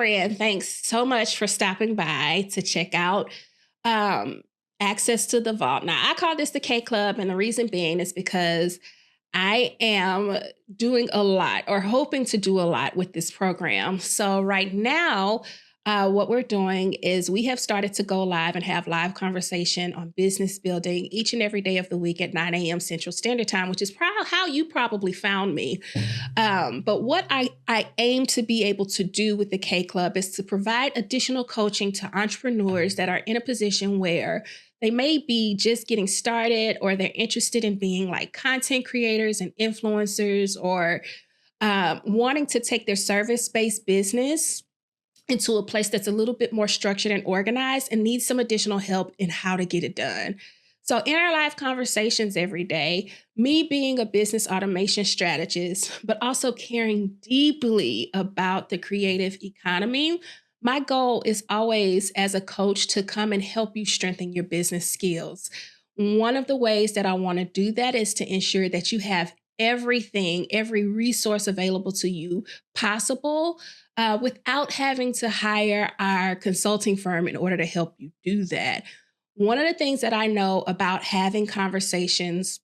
friend, thanks so much for stopping by to check out um, access to the vault. Now, I call this the K Club, and the reason being is because I am doing a lot or hoping to do a lot with this program. So, right now, what we're doing is we have started to go live and have live conversation on business building each and every day of the week at 9 a.m. Central Standard Time, which is how you probably found me. But what I aim to be able to do with the K Club is to provide additional coaching to entrepreneurs that are in a position where they may be just getting started or they're interested in being like content creators and influencers or wanting to take their service-based business into a place that's a little bit more structured and organized and needs some additional help in how to get it done. So, in our live conversations every day, me being a business automation strategist, but also caring deeply about the creative economy, my goal is always as a coach to come and help you strengthen your business skills. One of the ways that I want to do that is to ensure that you have everything, every resource available to you possible without having to hire our consulting firm in order to help you do that. One of the things that I know about having conversations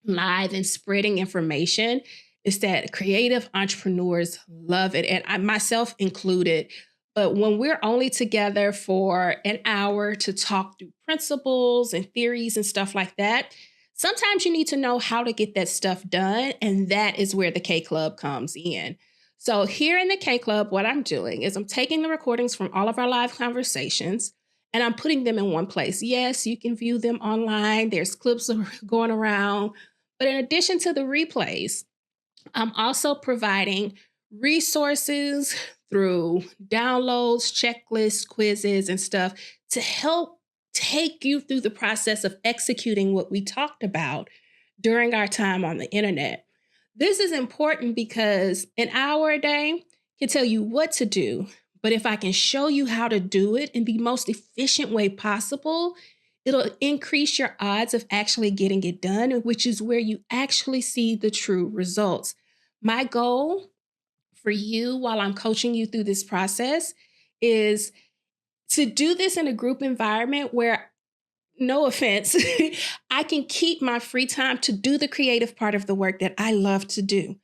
live and spreading information is that creative entrepreneurs love it, and I myself included. But when we're only together for an hour to talk through principles and theories and stuff like that, sometimes you need to know how to get that stuff done. And that is where the K Club comes in. So, here in the K Club, what I'm doing is I'm taking the recordings from all of our live conversations and I'm putting them in one place. Yes, you can view them online, there's clips going around. But in addition to the replays, I'm also providing resources through downloads, checklists, quizzes, and stuff to help take you through the process of executing what we talked about during our time on the internet. This is important because an hour a day can tell you what to do, but if I can show you how to do it in the most efficient way possible, it'll increase your odds of actually getting it done, which is where you actually see the true results. My goal for you while I'm coaching you through this process is to do this in a group environment where, no offense, I can keep my free time to do the creative part of the work that I love to do.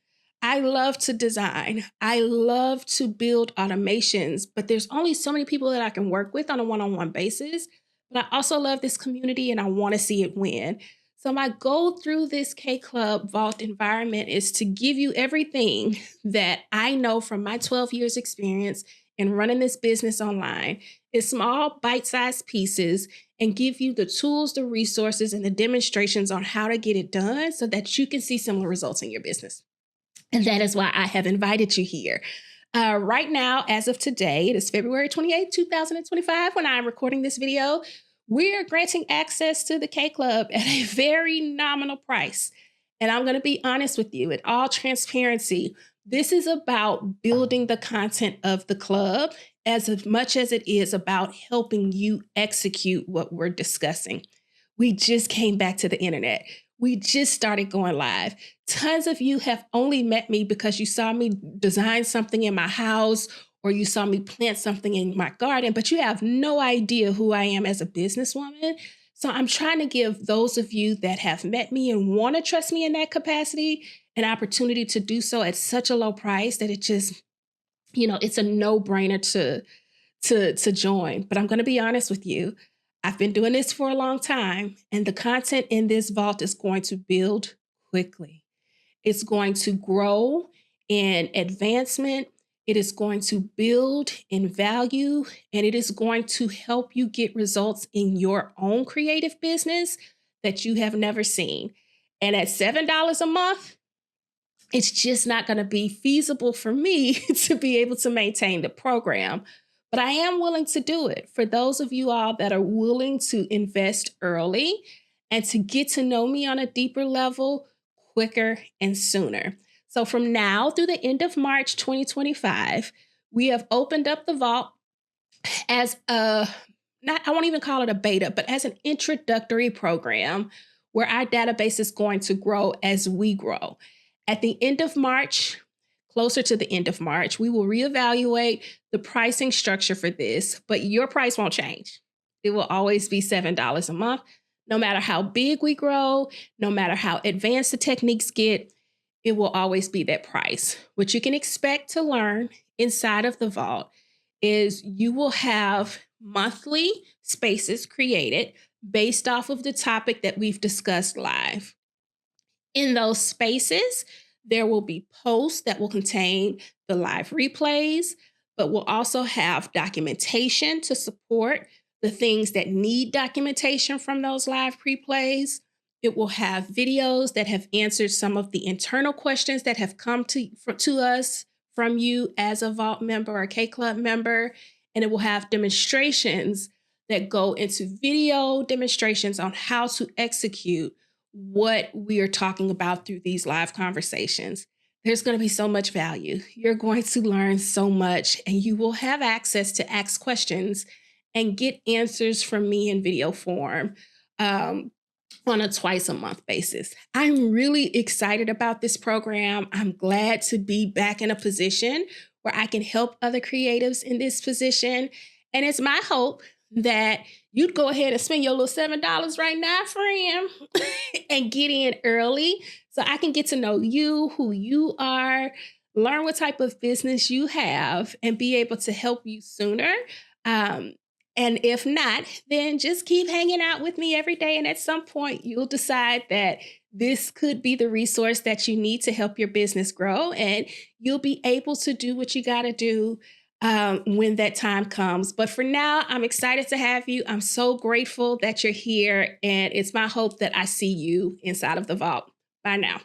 I love to design. I love to build automations, but there's only so many people that I can work with on a one-on-one basis. But I also love this community and I want to see it win. So my goal through this K Club Vault environment is to give you everything that I know from my 12 years experience in running this business online in small bite-sized pieces and give you the tools, the resources, and the demonstrations on how to get it done so that you can see similar results in your business. And that is why I have invited you here. Right now, as of today, it is February 28th, 2025, when I'm recording this video. We are granting access to the K Club at a very nominal price. And I'm going to be honest with you, in all transparency, this is about building the content of the club as much as it is about helping you execute what we're discussing. We just came back to the internet. We just started going live. Tons of you have only met me because you saw me design something in my house or you saw me plant something in my garden, but you have no idea who I am as a businesswoman. So I'm trying to give those of you that have met me and want to trust me in that capacity an opportunity to do so at such a low price that it just, it's a no-brainer to join. But I'm going to be honest with you. I've been doing this for a long time, and the content in this vault is going to build quickly. It's going to grow in advancement. It is going to build in value, and it is going to help you get results in your own creative business that you have never seen. And at $7 a month, it's just not going to be feasible for me to be able to maintain the program. But I am willing to do it for those of you all that are willing to invest early and to get to know me on a deeper level quicker and sooner. So from now through the end of March 2025, we have opened up the vault as I won't even call it a beta, but as an introductory program where our database is going to grow as we grow. At the end of March, closer to the end of March. We will reevaluate the pricing structure for this, but your price won't change. It will always be $7 a month. No matter how big we grow, no matter how advanced the techniques get, it will always be that price. What you can expect to learn inside of the vault is you will have monthly spaces created based off of the topic that we've discussed live. In those spaces, there will be posts that will contain the live replays, but we'll also have documentation to support the things that need documentation from those live replays. It will have videos that have answered some of the internal questions that have come to us from you as a Vault member or Kae Club member. And it will have demonstrations that go into video demonstrations on how to execute what we are talking about through these live conversations. There's going to be so much value. You're going to learn so much, and you will have access to ask questions and get answers from me in video form on a twice a month basis. I'm really excited about this program. I'm glad to be back in a position where I can help other creatives in this position. And it's my hope that you'd go ahead and spend your little $7 right now, friend, and get in early so I can get to know you, who you are, learn what type of business you have, and be able to help you sooner. And if not, then just keep hanging out with me every day. And at some point, you'll decide that this could be the resource that you need to help your business grow. And you'll be able to do what you got to do when that time comes. But for now, I'm excited to have you. I'm so grateful that you're here. And it's my hope that I see you inside of the vault. Bye now.